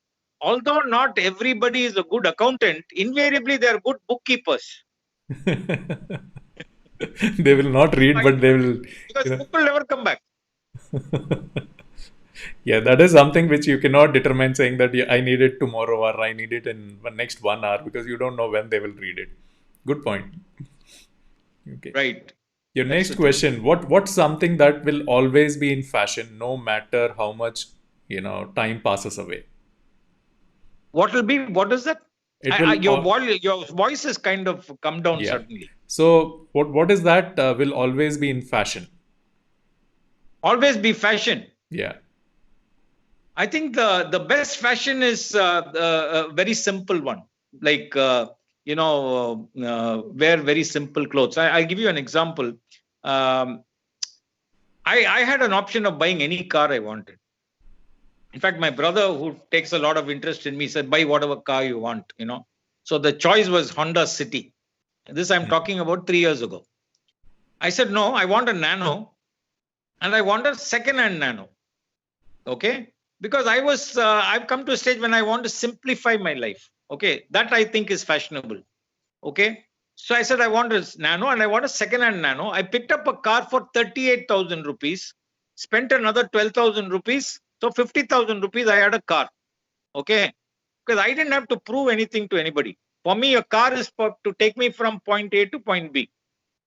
[SPEAKER 2] although not everybody is a good accountant, invariably they are good bookkeepers.
[SPEAKER 1] They will not read, but they will.
[SPEAKER 2] Because book will never come back.
[SPEAKER 1] Yeah, that is something which you cannot determine, saying that I need it tomorrow or I need it in the next 1 hour, because you don't know when they will read it. Good point. Okay.
[SPEAKER 2] Right.
[SPEAKER 1] Your next question: what's something that will always be in fashion, no matter how much time passes away?
[SPEAKER 2] What will be? What is that? Your voice has kind of come down suddenly.
[SPEAKER 1] So what is that will always be in fashion?
[SPEAKER 2] Always be fashion.
[SPEAKER 1] Yeah.
[SPEAKER 2] I think the best fashion is a very simple one. Like, wear very simple clothes. I'll give you an example. I had an option of buying any car I wanted. In fact, my brother, who takes a lot of interest in me, said, buy whatever car you want, So the choice was Honda City. This I'm talking about 3 years ago. I said, no, I want a Nano, and I want a second-hand Nano. Okay? Because I've come to a stage when I want to simplify my life. Okay? That I think is fashionable. Okay? So I said, I want a Nano and I want a second-hand Nano. I picked up a car for 38,000 rupees, spent another 12,000 rupees. So 50,000 rupees, I had a car. Okay? Because I didn't have to prove anything to anybody. For me, a car is to take me from point A to point B.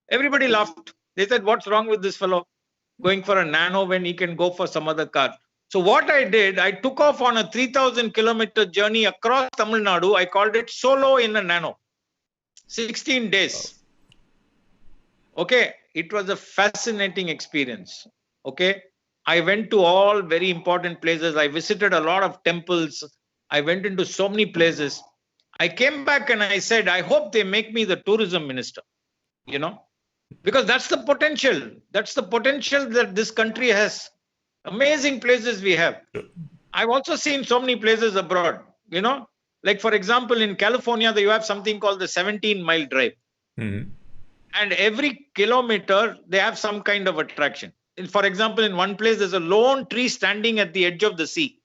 [SPEAKER 2] Everybody laughed. They said, what's wrong with this fellow going for a Nano when he can go for some other car? So what I did, I took off on a 3,000 kilometer journey across Tamil Nadu. I called it Solo in a Nano. 16 days. Okay. It was a fascinating experience. Okay. I went to all very important places. I visited a lot of temples. I went into so many places. I came back and I said, I hope they make me the tourism minister, because that's the potential. That's the potential that this country has. Amazing places we have. I've also seen so many places abroad, like for example, in California, you have something called the 17-mile drive.
[SPEAKER 1] Mm-hmm.
[SPEAKER 2] And every kilometer, they have some kind of attraction. For example, in one place, there's a lone tree standing at the edge of the sea.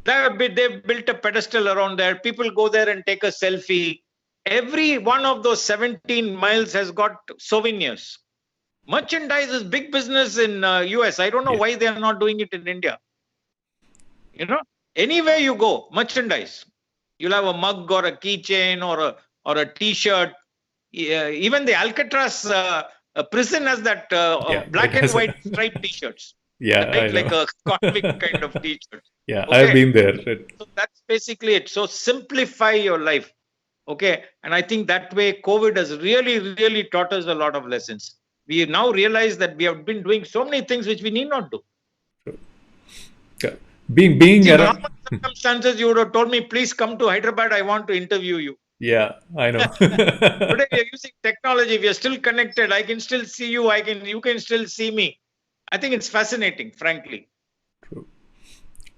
[SPEAKER 2] They've built a pedestal around there. People go there and take a selfie. Every one of those 17 miles has got souvenirs. Merchandise is big business in US. I don't know why they are not doing it in India. Anywhere you go, merchandise. You'll have a mug or a keychain or a T-shirt. Even the Alcatraz prison has that black and white striped T-shirts.
[SPEAKER 1] Yeah,
[SPEAKER 2] right? Like a convict kind of T-shirt.
[SPEAKER 1] Yeah, okay. I've been there.
[SPEAKER 2] So that's basically it. So simplify your life. Okay. And I think that way COVID has really, really taught us a lot of lessons. We now realize that we have been doing so many things which we need not do.
[SPEAKER 1] Yeah. Being
[SPEAKER 2] in normal circumstances, you would have told me, please come to Hyderabad. I want to interview you.
[SPEAKER 1] Yeah, I know.
[SPEAKER 2] Today we are using technology. We are still connected. I can still see you. You can still see me. I think it's fascinating, frankly.
[SPEAKER 1] True.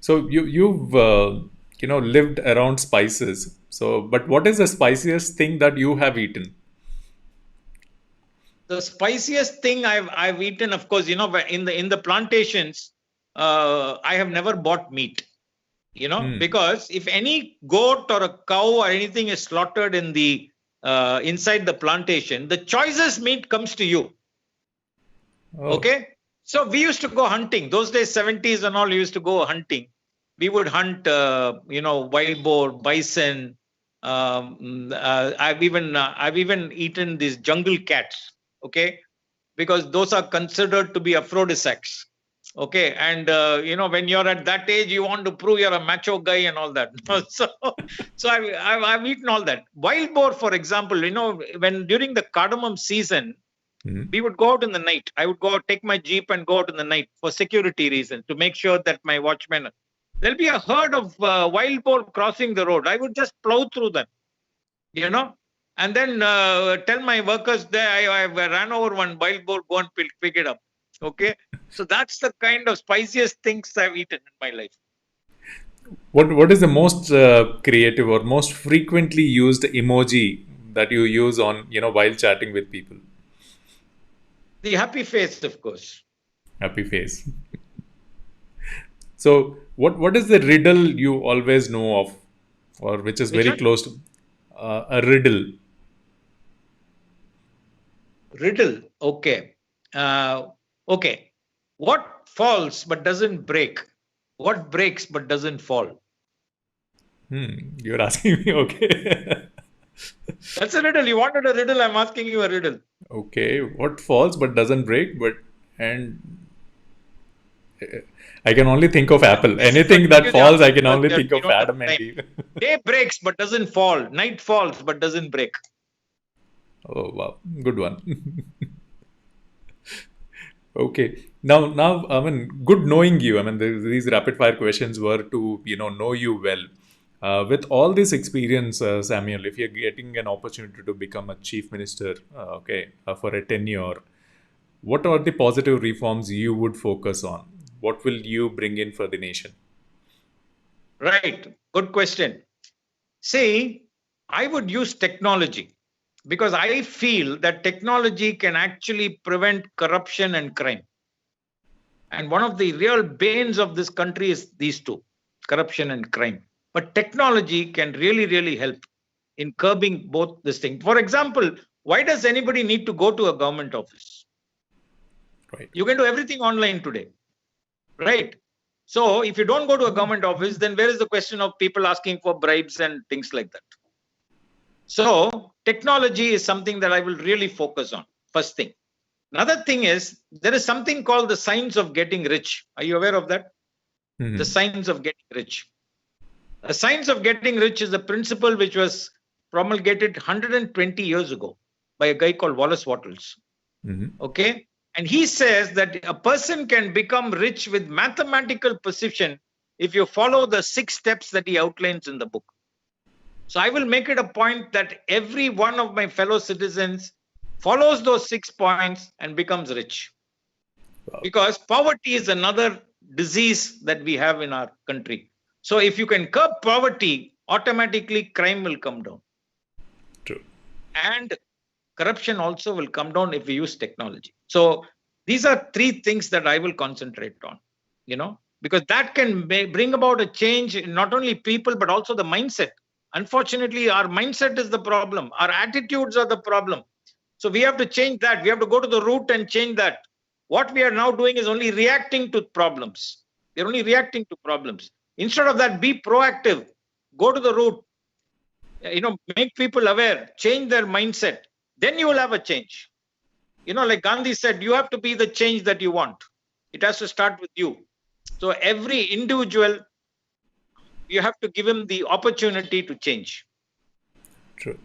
[SPEAKER 1] So you've lived around spices. So, but what is the spiciest thing that you have eaten?
[SPEAKER 2] The spiciest thing I've eaten, of course, in the plantations, I have never bought meat. Because if any goat or a cow or anything is slaughtered in the inside the plantation, the choicest meat comes to you. Oh. Okay. So we used to go hunting. Those days, 70s and all, we used to go hunting. We would hunt, wild boar, bison. I've even eaten these jungle cats. Okay, because those are considered to be aphrodisiacs. Okay, and when you're at that age, you want to prove you're a macho guy and all that. So I've eaten all that. Wild boar, for example, when during the cardamom season, we would go out in the night. I would go take my jeep and go out in the night for security reasons to make sure that my watchmen. There'll be a herd of wild boar crossing the road. I would just plow through them, and then tell my workers there, I ran over one wild boar, go and pick it up. Okay. So that's the kind of spiciest things I've eaten in my life.
[SPEAKER 1] What is the most creative or most frequently used emoji that you use on, while chatting with people?
[SPEAKER 2] The happy face, of course.
[SPEAKER 1] Happy face. So, what is the riddle you always know of, or which is
[SPEAKER 2] Which
[SPEAKER 1] very
[SPEAKER 2] one?
[SPEAKER 1] close to a riddle?
[SPEAKER 2] Riddle. Okay. Okay. What falls but doesn't break? What breaks but doesn't fall?
[SPEAKER 1] You're asking me, okay.
[SPEAKER 2] That's a riddle. You wanted a riddle. I'm asking you a riddle.
[SPEAKER 1] Okay, what falls but doesn't break, and I can only think of apple. Anything that falls, I can only think of Adam and Eve.
[SPEAKER 2] Day breaks but doesn't fall. Night falls but doesn't break.
[SPEAKER 1] Oh wow, good one. Okay, now, I mean, good knowing you. I mean, these rapid fire questions were to know you well. With all this experience, Samuel, if you're getting an opportunity to become a chief minister, for a tenure, what are the positive reforms you would focus on? What will you bring in for the nation?
[SPEAKER 2] Right. Good question. See, I would use technology because I feel that technology can actually prevent corruption and crime. And one of the real banes of this country is these two, corruption and crime. But technology can really, really help in curbing both this thing. For example, why does anybody need to go to a government office?
[SPEAKER 1] Right.
[SPEAKER 2] You can do everything online today, right? So if you don't go to a government office, then where is the question of people asking for bribes and things like that? So technology is something that I will really focus on. First thing. Another thing is there is something called the science of getting rich. Are you aware of that?
[SPEAKER 1] Mm-hmm.
[SPEAKER 2] The science of getting rich. The science of getting rich is a principle which was promulgated 120 years ago by a guy called Wallace Wattles.
[SPEAKER 1] Mm-hmm.
[SPEAKER 2] Okay. And he says that a person can become rich with mathematical precision if you follow the 6 steps that he outlines in the book. So I will make it a point that every one of my fellow citizens follows those 6 points and becomes rich.
[SPEAKER 1] Wow.
[SPEAKER 2] Because poverty is another disease that we have in our country. So if you can curb poverty, automatically crime will come down.
[SPEAKER 1] True.
[SPEAKER 2] And corruption also will come down if we use technology. So these are 3 things that I will concentrate on, because that can bring about a change in not only people, but also the mindset. Unfortunately, our mindset is the problem. Our attitudes are the problem. So we have to change that. We have to go to the root and change that. What we are now doing is only reacting to problems. We're only reacting to problems. Instead of that, be proactive. Go to the root. Make people aware. Change their mindset. Then you will have a change. Like Gandhi said, you have to be the change that you want. It has to start with you. So every individual, you have to give him the opportunity to change.
[SPEAKER 1] True.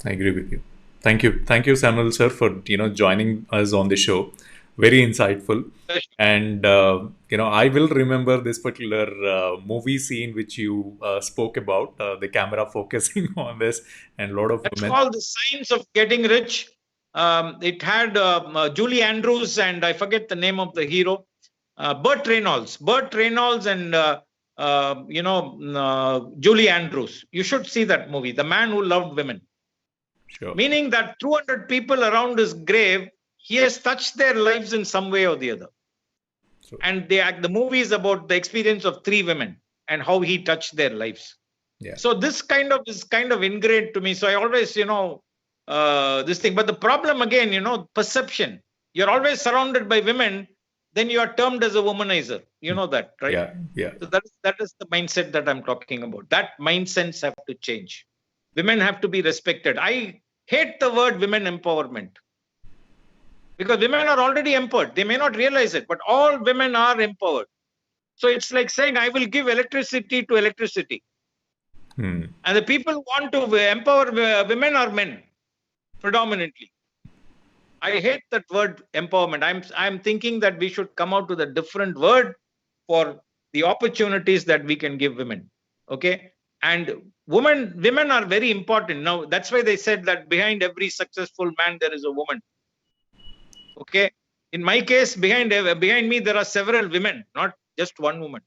[SPEAKER 1] I agree with you. Thank you, Samuel sir, for joining us on the show. Very insightful. And I will remember this particular movie scene which you spoke about, the camera focusing on this, and a lot of
[SPEAKER 2] That's
[SPEAKER 1] women.
[SPEAKER 2] called The Science of Getting Rich. It had Julie Andrews and I forget the name of the hero, Burt Reynolds and Julie Andrews. You should see that movie, The Man Who Loved Women.
[SPEAKER 1] Sure.
[SPEAKER 2] Meaning that 200 people around his grave, he has touched their lives in some way or the other. So, and the movie is about the experience of 3 women and how he touched their lives. Yeah. So this is kind of ingrained to me. So I always, this thing. But the problem again, perception. You're always surrounded by women, then you are termed as a womanizer. You know that, right?
[SPEAKER 1] Yeah, yeah.
[SPEAKER 2] So that is the mindset that I'm talking about. That mindsets have to change. Women have to be respected. I hate the word women empowerment. Because women are already empowered. They may not realize it, but all women are empowered. So it's like saying, I will give electricity to electricity. And the people who want to empower women are men, predominantly. I hate that word empowerment. I'm thinking that we should come out with a different word for the opportunities that we can give women. Okay. And women are very important. Now, that's why they said that behind every successful man, there is a woman. Okay. In my case, behind me, there are several women, not just one woman.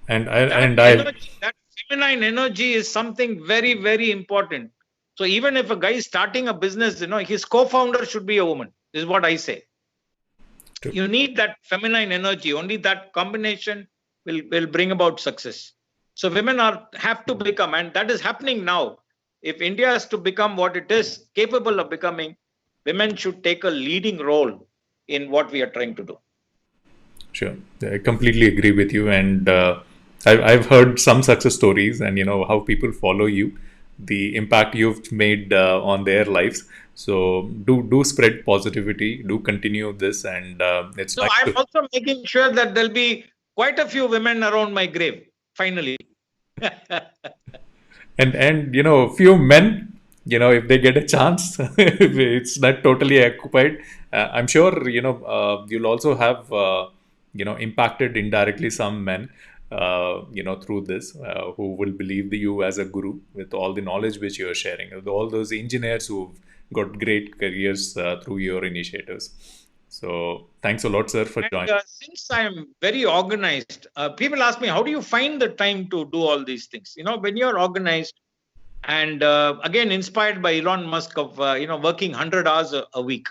[SPEAKER 2] That feminine energy is something very, very important. So even if a guy is starting a business, his co-founder should be a woman. This is what I say. True. You need that feminine energy. Only that combination will bring about success. So women have to become, and that is happening now. If India is to become what it is capable of becoming, women should take a leading role in what we are trying to do.
[SPEAKER 1] Sure, I completely agree with you, and I've heard some success stories, and how people follow you, the impact you've made on their lives. So do spread positivity, do continue this, and it's.
[SPEAKER 2] So I'm also making sure that there'll be quite a few women around my grave. Finally.
[SPEAKER 1] and few men, if they get a chance, if it's not totally occupied, I'm sure you'll also have impacted indirectly some men through this, who will believe you as a guru with all the knowledge which you're sharing, all those engineers who've got great careers through your initiatives. So thanks a lot, sir, for joining.
[SPEAKER 2] Since I'm very organized, people ask me, how do you find the time to do all these things? When you're organized, and again, inspired by Elon Musk of, working 100 hours a week,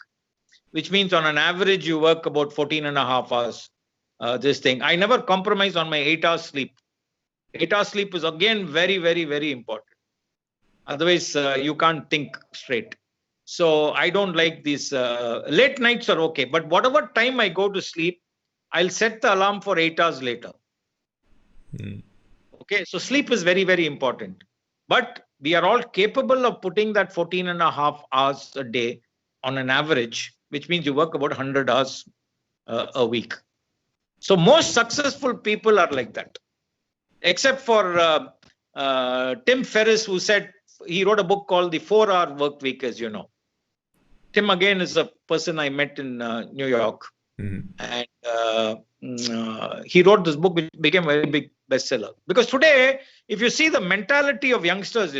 [SPEAKER 2] which means on an average, you work about 14 and a half hours. This thing. I never compromise on my 8 hours sleep. 8 hours sleep is again very, very, very important. Otherwise, you can't think straight. So I don't like these late nights are okay. But whatever time I go to sleep, I'll set the alarm for 8 hours later. Okay. So sleep is very, very important. But we are all capable of putting that 14 and a half hours a day on an average, which means you work about 100 hours a week. So most successful people are like that, except for Tim Ferriss, who said he wrote a book called The 4-Hour Work Week, as you know. Tim, again, is a person I met in New York. And he wrote this book, which became a very big bestseller. Because today, if you see the mentality of youngsters,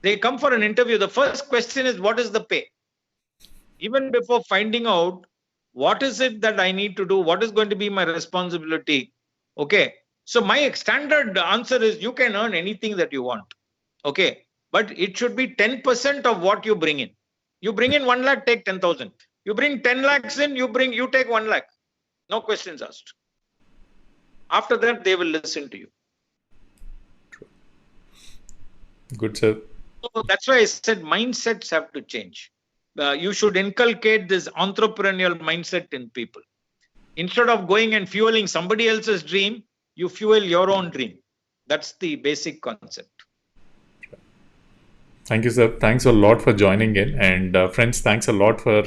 [SPEAKER 2] they come for an interview. The first question is, what is the pay? Even before finding out, what is it that I need to do? What is going to be my responsibility? Okay. So my standard answer is, you can earn anything that you want. Okay. But it should be 10% of what you bring in. You bring in 1 lakh, take 10,000. You bring 10 lakhs in, you take 1 lakh. No questions asked. After that, they will listen to you.
[SPEAKER 1] Good, sir.
[SPEAKER 2] So that's why I said mindsets have to change. You should inculcate this entrepreneurial mindset in people. Instead of going and fueling somebody else's dream, you fuel your own dream. That's the basic concept.
[SPEAKER 1] Thank you, sir. Thanks a lot for joining in. And friends, thanks a lot for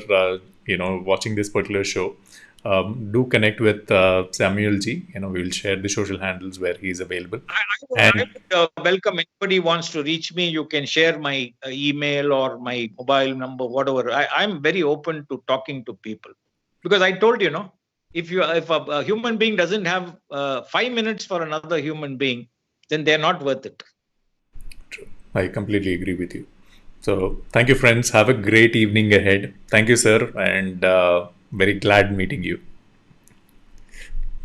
[SPEAKER 1] watching this particular show. Do connect with Samuel G. We will share the social handles where he is available.
[SPEAKER 2] I would welcome anybody who wants to reach me. You can share my email or my mobile number, whatever. I'm very open to talking to people, because I told you, if a human being doesn't have 5 minutes for another human being, then they're not worth it.
[SPEAKER 1] True. I completely agree with you. So thank you, friends. Have a great evening ahead. Thank you, sir. And very glad meeting you.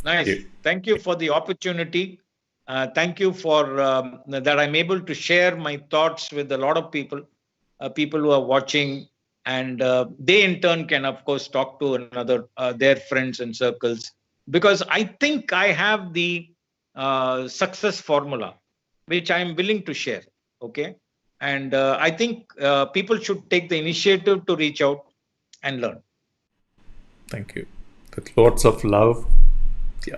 [SPEAKER 2] Nice. Thank you for the opportunity. Thank you for that I'm able to share my thoughts with a lot of people, people who are watching, and they in turn can, of course, talk to their friends and circles, because I think I have the success formula, which I'm willing to share. Okay. And I think people should take the initiative to reach out and learn.
[SPEAKER 1] Thank you. With lots of love. Yeah.